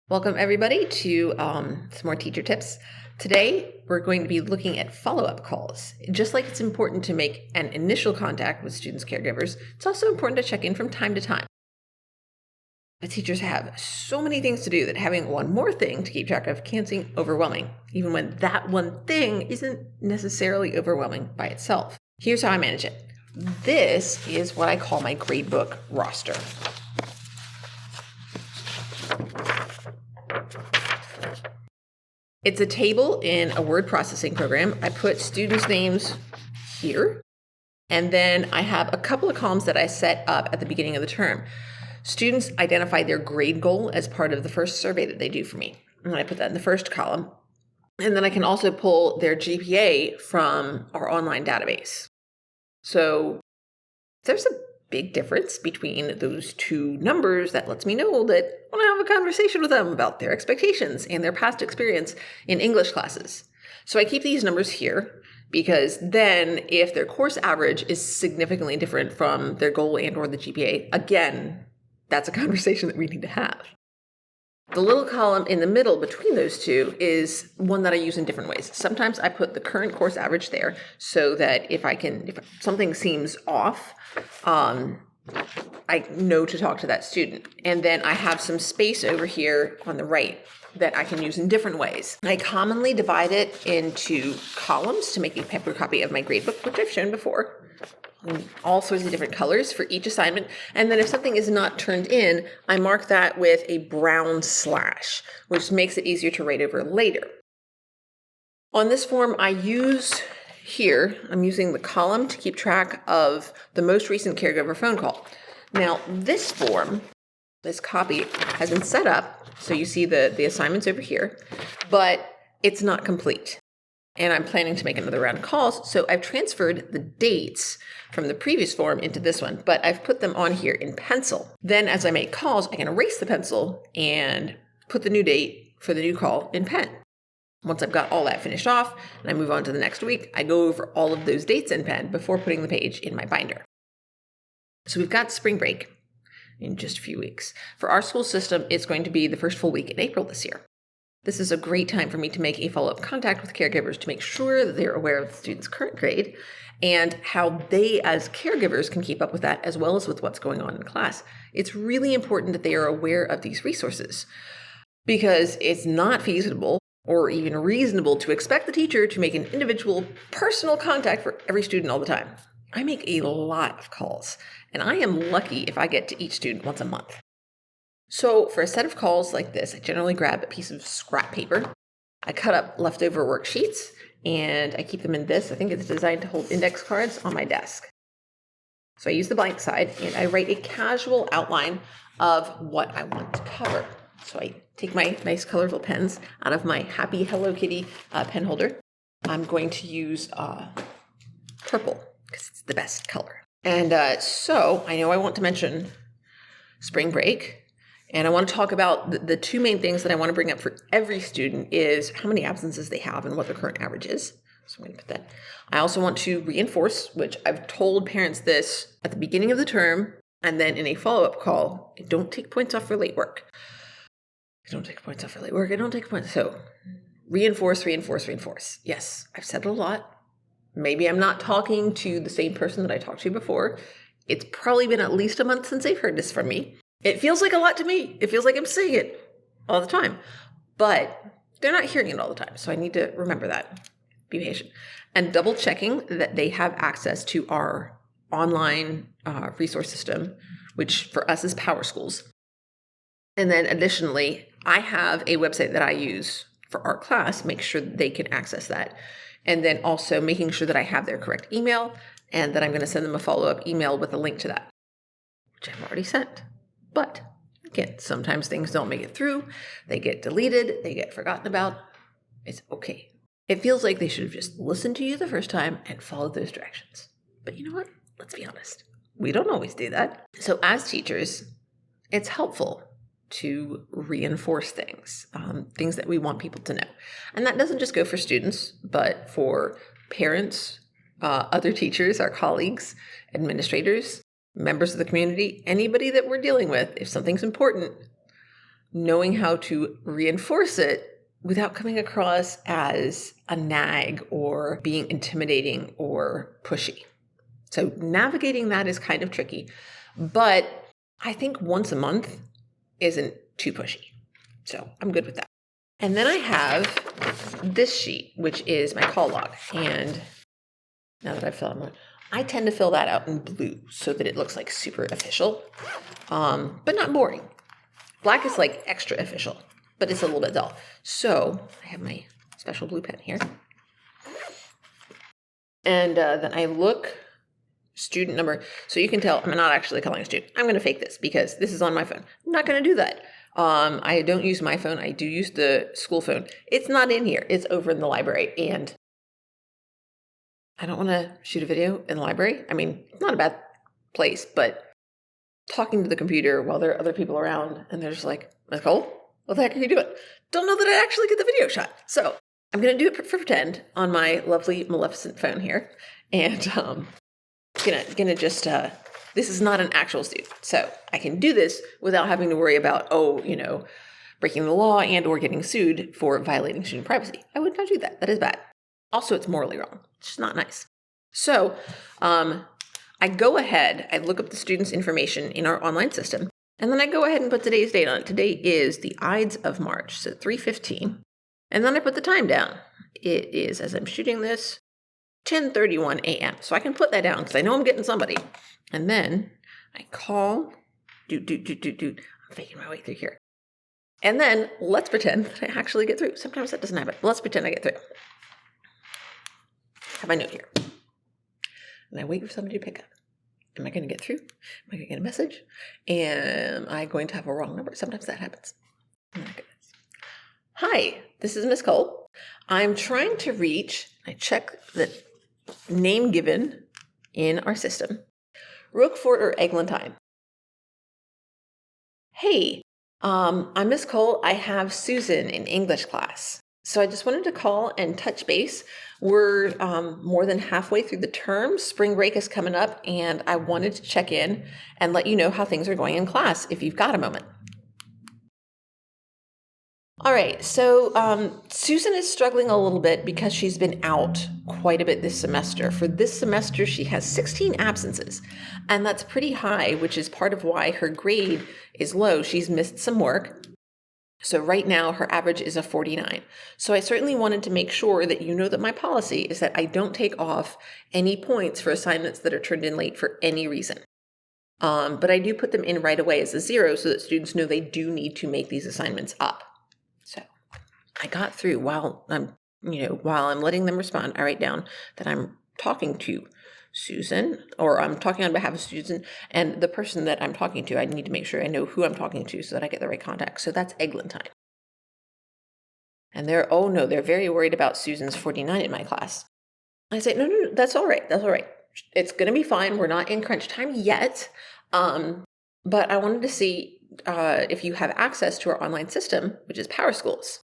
Welcome everybody to some more teacher tips. Today, we're going to be looking at follow-up calls. Just like it's important to make an initial contact with students' caregivers, it's also important to check in from time to time. The teachers have so many things to do that having one more thing to keep track of can seem overwhelming, even when that one thing isn't necessarily overwhelming by itself. Here's how I manage it. This is what I call my gradebook roster. It's a table in a word processing program. I put students' names here, and then I have a couple of columns that I set up at the beginning of the term. Students identify their grade goal as part of the first survey that they do for me, and I put that in the first column. And then I can also pull their GPA from our online database. So there's a big difference between those two numbers that lets me know that when I have a conversation with them about their expectations and their past experience in English classes. So I keep these numbers here because then if their course average is significantly different from their goal and or the GPA, again, that's a conversation that we need to have. The little column in the middle between those two is one that I use in different ways. Sometimes I put the current course average there so that if something seems off, I know to talk to that student. And then I have some space over here on the right that I can use in different ways. I commonly divide it into columns to make a paper copy of my gradebook, which I've shown before. All sorts of different colors for each assignment. And then if something is not turned in, I mark that with a brown slash, which makes it easier to write over later. On this form, I'm using the column to keep track of the most recent caregiver phone call. Now, this form, this copy, has been set up, so you see the assignments over here, but it's not complete. And I'm planning to make another round of calls, so I've transferred the dates from the previous form into this one, but I've put them on here in pencil. Then as I make calls, I can erase the pencil and put the new date for the new call in pen. Once I've got all that finished off and I move on to the next week, I go over all of those dates in pen before putting the page in my binder. So we've got spring break in just a few weeks. For our school system, it's going to be the first full week in April this year. This is a great time for me to make a follow-up contact with caregivers to make sure that they're aware of the student's current grade and how they as caregivers can keep up with that as well as with what's going on in class. It's really important that they are aware of these resources because it's not feasible or even reasonable to expect the teacher to make an individual personal contact for every student all the time. I make a lot of calls, and I am lucky if I get to each student once a month. So for a set of calls like this, I generally grab a piece of scrap paper. I cut up leftover worksheets, and I keep them in this. I think it's designed to hold index cards on my desk. So I use the blank side, and I write a casual outline of what I want to cover. So I take my nice colorful pens out of my Happy Hello Kitty pen holder. I'm going to use purple because it's the best color. And so I know I want to mention spring break. And I want to talk about the two main things that I want to bring up for every student is how many absences they have and what their current average is. So I'm going to put that. I also want to reinforce, which I've told parents this at the beginning of the term and then in a follow-up call, I don't take points off for late work. I don't take points. So reinforce. Yes, I've said it a lot. Maybe I'm not talking to the same person that I talked to before. It's probably been at least a month since they've heard this from me. It feels like a lot to me. It feels like I'm saying it all the time, but they're not hearing it all the time. So I need to remember that. Be patient and double checking that they have access to our online resource system, which for us is Power Schools. And then additionally, I have a website that I use for our class, make sure that they can access that. And then also making sure that I have their correct email and that I'm going to send them a follow-up email with a link to that, which I've already sent. But again, sometimes things don't make it through. They get deleted. They get forgotten about. It's okay. It feels like they should have just listened to you the first time and followed those directions. But you know what? Let's be honest. We don't always do that. So as teachers, it's helpful to reinforce things, things that we want people to know. And that doesn't just go for students, but for parents, other teachers, our colleagues, administrators, members of the community, anybody that we're dealing with. If something's important, knowing how to reinforce it without coming across as a nag or being intimidating or pushy. So navigating that is kind of tricky, but I think once a month isn't too pushy. So I'm good with that. And then I have this sheet, which is my call log. And now that I've filled it, I tend to fill that out in blue so that it looks like super official, but not boring. Black is like extra official, but it's a little bit dull. So I have my special blue pen here. And then I look student number. So you can tell I'm not actually calling a student. I'm going to fake this because this is on my phone. I'm not going to do that. I don't use my phone. I do use the school phone. It's not in here. It's over in the library. And I don't want to shoot a video in the library. I mean, it's not a bad place, but talking to the computer while there are other people around and they're just like, Nicole, what the heck are you doing? Don't know that I actually get the video shot. So I'm going to do it for pretend on my lovely Maleficent phone here. And gonna just, this is not an actual student. So I can do this without having to worry about, breaking the law and or getting sued for violating student privacy. I would not do that. That is bad. Also, it's morally wrong. It's just not nice. So I go ahead, I look up the student's information in our online system, and then I go ahead and put today's date on it. Today is the Ides of March, so 3:15. And then I put the time down. It is, as I'm shooting this, 10:31 a.m. So I can put that down because I know I'm getting somebody. And then I call, I'm faking my way through here. And then let's pretend that I actually get through. Sometimes that doesn't happen. Let's pretend I get through. Have my note here. And I wait for somebody to pick up. Am I going to get through? Am I going to get a message? Am I going to have a wrong number? Sometimes that happens. Oh my goodness. Hi, this is Miss Cole. I'm trying to reach, I check the name given in our system, Roquefort or Eglantine. Hey, I'm Miss Cole. I have Susan in English class. So I just wanted to call and touch base. We're more than halfway through the term. Spring break is coming up, and I wanted to check in and let you know how things are going in class if you've got a moment. All right, so Susan is struggling a little bit because she's been out quite a bit this semester. For this semester, she has 16 absences, and that's pretty high, which is part of why her grade is low. She's missed some work. So right now, her average is a 49. So I certainly wanted to make sure that you know that my policy is that I don't take off any points for assignments that are turned in late for any reason. But I do put them in right away as a 0 so that students know they do need to make these assignments up. So I got through while I'm letting them respond. I write down that I'm talking to Susan, or I'm talking on behalf of Susan, and the person that I'm talking to, I need to make sure I know who I'm talking to so that I get the right contact. So that's Eglantine. And they're very worried about Susan's 49 in my class. I say, no, that's all right. That's all right. It's going to be fine. We're not in crunch time yet. But I wanted to see if you have access to our online system, which is Power Schools.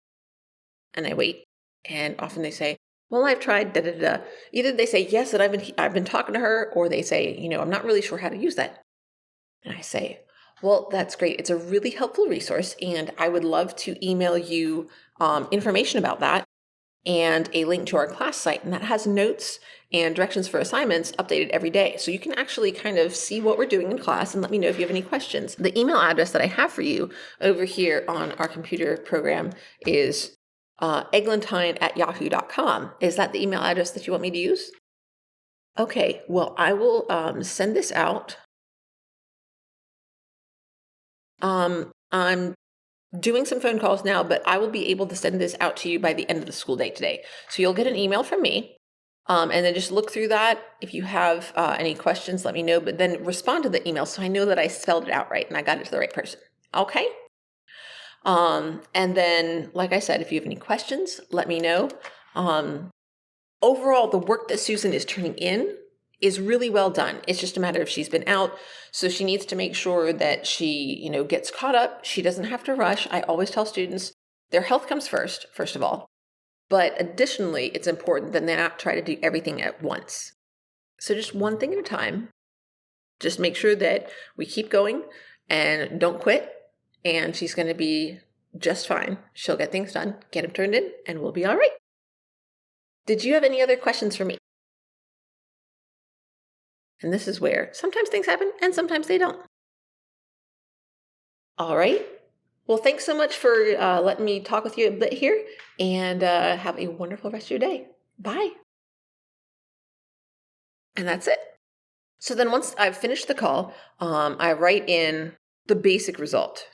And I wait, and often they say, well, I've tried, da-da-da. Either they say yes, and I've been talking to her, or they say, I'm not really sure how to use that. And I say, well, that's great. It's a really helpful resource, and I would love to email you information about that and a link to our class site. And that has notes and directions for assignments updated every day. So you can actually kind of see what we're doing in class and let me know if you have any questions. The email address that I have for you over here on our computer program is eglantine@yahoo.com. Is that the email address that you want me to use? Okay, well, I will send this out. I'm doing some phone calls now, but I will be able to send this out to you by the end of the school day today. So you'll get an email from me, and then just look through that. If you have any questions, let me know, but then respond to the email so I know that I spelled it out right and I got it to the right person. Okay? And then, like I said, if you have any questions, let me know. Overall, the work that Susan is turning in is really well done. It's just a matter of she's been out, so she needs to make sure that she, gets caught up. She doesn't have to rush. I always tell students their health comes first of all. But additionally, it's important that they not try to do everything at once. So just one thing at a time. Just make sure that we keep going and don't quit. and she's going to be just fine. She'll get things done, get them turned in, and we'll be all right. Did you have any other questions for me? And this is where sometimes things happen and sometimes they don't. All right. Well, thanks so much for letting me talk with you a bit here, and have a wonderful rest of your day. Bye. And that's it. So then once I've finished the call, I write in the basic result.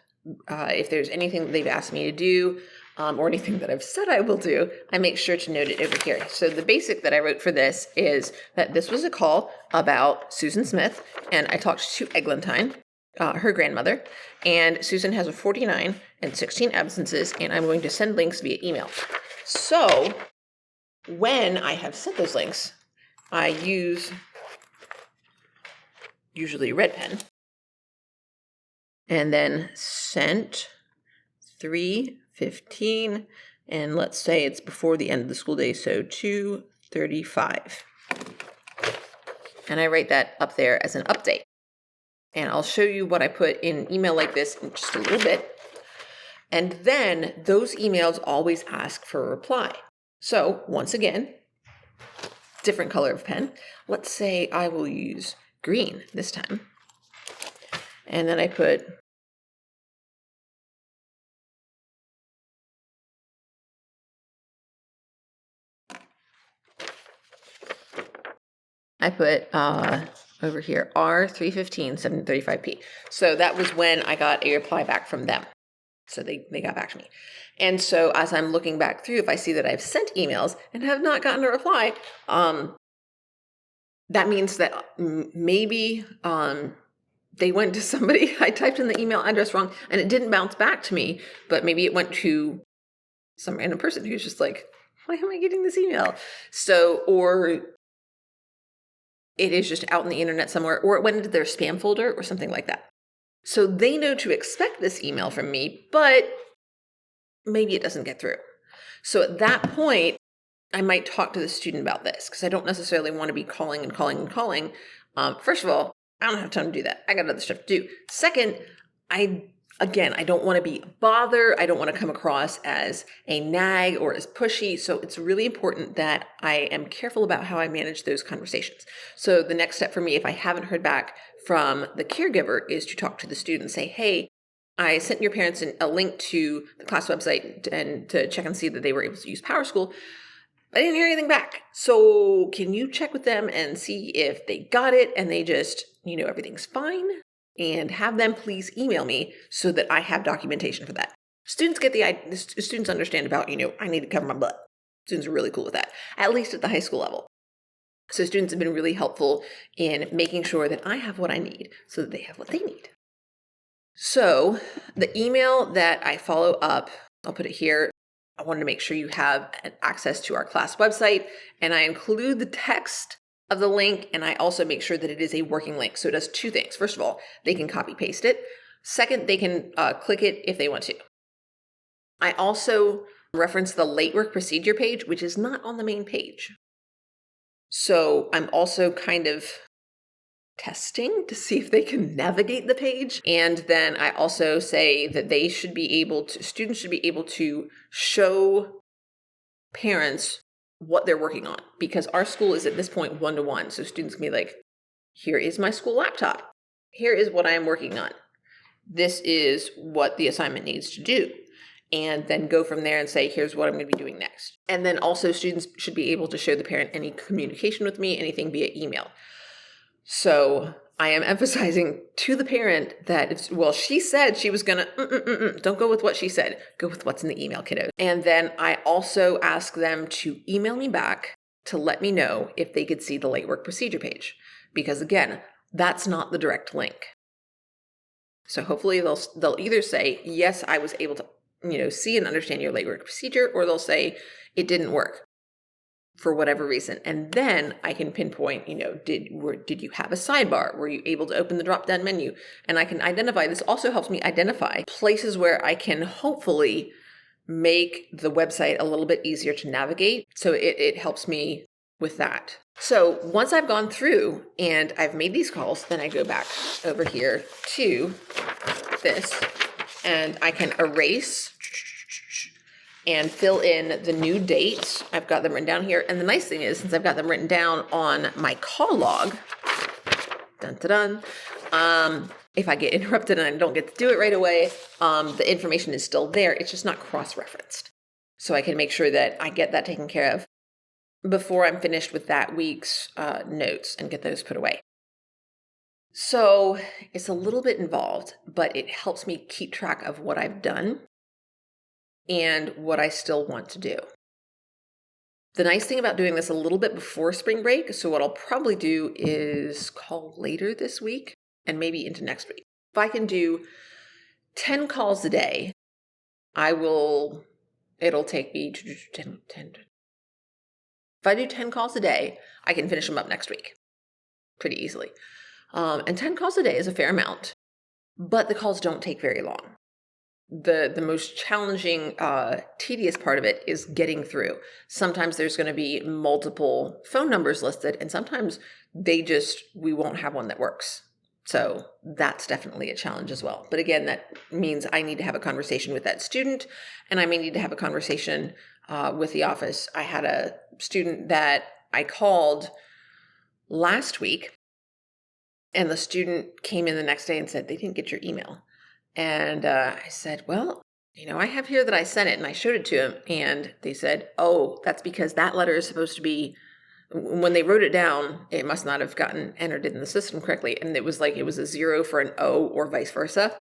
If there's anything that they've asked me to do, or anything that I've said I will do, I make sure to note it over here. So the basic that I wrote for this is that this was a call about Susan Smith, and I talked to Eglantine, her grandmother, and Susan has a 49 and 16 absences, and I'm going to send links via email. So when I have sent those links, I use usually a red pen, and then sent 3:15, and let's say it's before the end of the school day, so 2:35. And I write that up there as an update. And I'll show you what I put in email like this in just a little bit. And then those emails always ask for a reply. So once again, different color of pen. Let's say I will use green this time. And then I put over here, R315 735P. So that was when I got a reply back from them. So they got back to me. And so as I'm looking back through, if I see that I've sent emails and have not gotten a reply, that means that maybe they went to somebody. I typed in the email address wrong and it didn't bounce back to me, but maybe it went to some random person who's just like, why am I getting this email? So, or it is just out in the internet somewhere, or it went into their spam folder or something like that. So they know to expect this email from me, but maybe it doesn't get through. So at that point, I might talk to the student about this because I don't necessarily want to be calling and calling and calling. First of all, I don't have time to do that. I got other stuff to do. Second, I don't want to be a bother. I don't want to come across as a nag or as pushy. So it's really important that I am careful about how I manage those conversations. So the next step for me, if I haven't heard back from the caregiver, is to talk to the student and say, hey, I sent your parents a link to the class website and to check and see that they were able to use PowerSchool. I didn't hear anything back. So can you check with them and see if they got it and they just, everything's fine? And have them please email me so that I have documentation for that. Students get the students understand about, I need to cover my butt. Students are really cool with that, at least at the high school level. So students have been really helpful in making sure that I have what I need so that they have what they need. So the email that I follow up, I'll put it here. I wanted to make sure you have access to our class website, and I include the text of the link, and I also make sure that it is a working link. So it does two things. First of all, they can copy paste it. Second, they can click it if they want to. I also reference the late work procedure page, which is not on the main page. So I'm also kind of testing to see if they can navigate the page. And then I also say that students should be able to show parents what they're working on, because our school is at this point 1-to-1. So students can be like, here is my school laptop. Here is what I am working on. This is what the assignment needs to do. And then go from there and say, here's what I'm going to be doing next. And then also students should be able to show the parent any communication with me, anything via email. So I am emphasizing to the parent that, she said she was going to, don't go with what she said. Go with what's in the email, kiddo. And then I also ask them to email me back to let me know if they could see the late work procedure page. Because again, that's not the direct link. So hopefully they'll either say, yes, I was able to, see and understand your late work procedure, or they'll say it didn't work for whatever reason. And then I can pinpoint, did you have a sidebar? Were you able to open the drop-down menu? And I can identify, this also helps me identify places where I can hopefully make the website a little bit easier to navigate. So it helps me with that. So once I've gone through and I've made these calls, then I go back over here to this. and I can erase and fill in the new dates. I've got them written down here. And the nice thing is, since I've got them written down on my call log, dun, dun, dun, if I get interrupted and I don't get to do it right away, the information is still there. It's just not cross-referenced. So I can make sure that I get that taken care of before I'm finished with that week's notes and get those put away. So it's a little bit involved, but it helps me keep track of what I've done and what I still want to do. The nice thing about doing this a little bit before spring break, so what I'll probably do is call later this week and maybe into next week. If I can do 10 calls a day, it'll take me 10. If I do 10 calls a day, I can finish them up next week pretty easily. And 10 calls a day is a fair amount, but the calls don't take very long. The most challenging, tedious part of it is getting through. Sometimes there's going to be multiple phone numbers listed, and sometimes we won't have one that works. So that's definitely a challenge as well. But again, that means I need to have a conversation with that student, and I may need to have a conversation with the office. I had a student that I called last week, and the student came in the next day and said they didn't get your email. And I said, well, I have here that I sent it, and I showed it to him. And they said, oh, that's because that letter is supposed to be, when they wrote it down, it must not have gotten entered in the system correctly. And it was a 0 for an O or vice versa.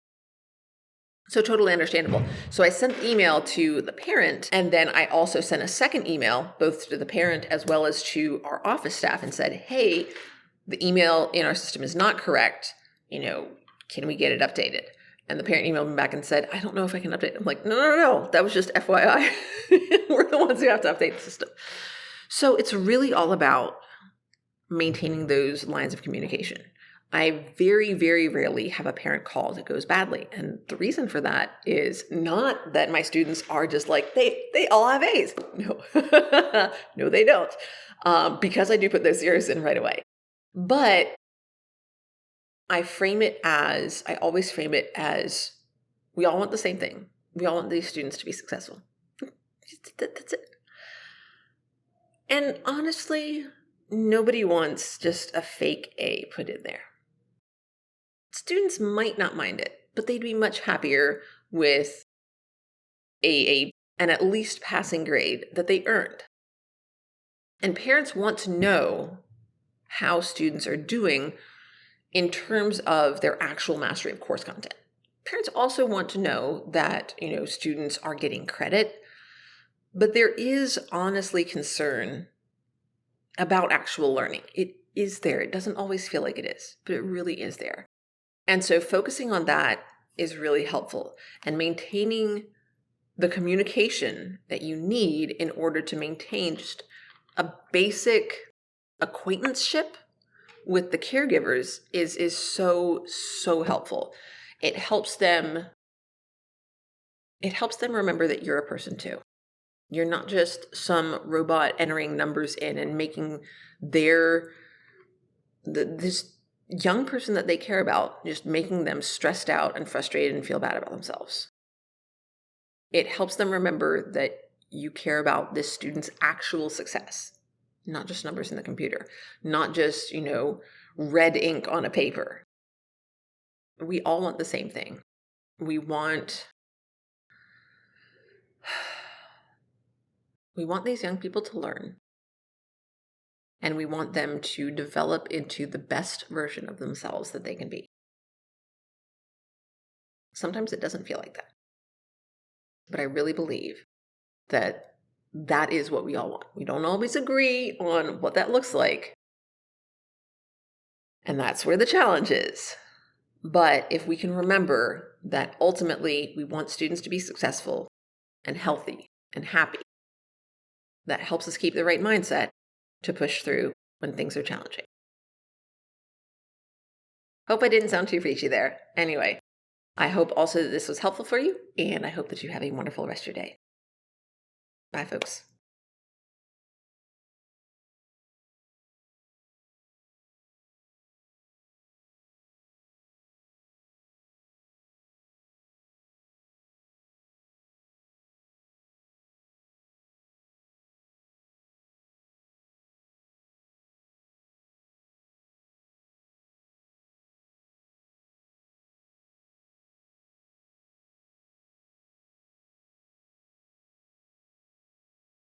So totally understandable. So I sent the email to the parent, and then I also sent a second email, both to the parent as well as to our office staff, and said, hey, the email in our system is not correct. Can we get it updated? And the parent emailed me back and said, I don't know if I can update. I'm like, no. That was just FYI. We're the ones who have to update the system. So it's really all about maintaining those lines of communication. I very, very rarely have a parent call that goes badly. And the reason for that is not that my students are just like, they all have A's. No, no, they don't. Because I do put those zeros in right away. But I always frame it as, we all want the same thing. We all want these students to be successful. That's it. And honestly, nobody wants just a fake A put in there. Students might not mind it, but they'd be much happier with an at least passing grade that they earned. And parents want to know how students are doing in terms of their actual mastery of course content. Parents also want to know that, students are getting credit, but there is honestly concern about actual learning. It is there. It doesn't always feel like it is, but it really is there. And so focusing on that is really helpful, and maintaining the communication that you need in order to maintain just a basic acquaintanceship with the caregivers is so, so helpful. It helps them remember that you're a person too. You're not just some robot entering numbers in and making this young person that they care about, just making them stressed out and frustrated and feel bad about themselves. It helps them remember that you care about this student's actual success, not just numbers in the computer, not just, red ink on a paper. We all want the same thing. We want these young people to learn, and we want them to develop into the best version of themselves that they can be. Sometimes it doesn't feel like that, but I really believe that is what we all want. We don't always agree on what that looks like, and that's where the challenge is. But if we can remember that ultimately we want students to be successful and healthy and happy, that helps us keep the right mindset to push through when things are challenging. Hope I didn't sound too preachy there. Anyway, I hope also that this was helpful for you, and I hope that you have a wonderful rest of your day. Bye, folks.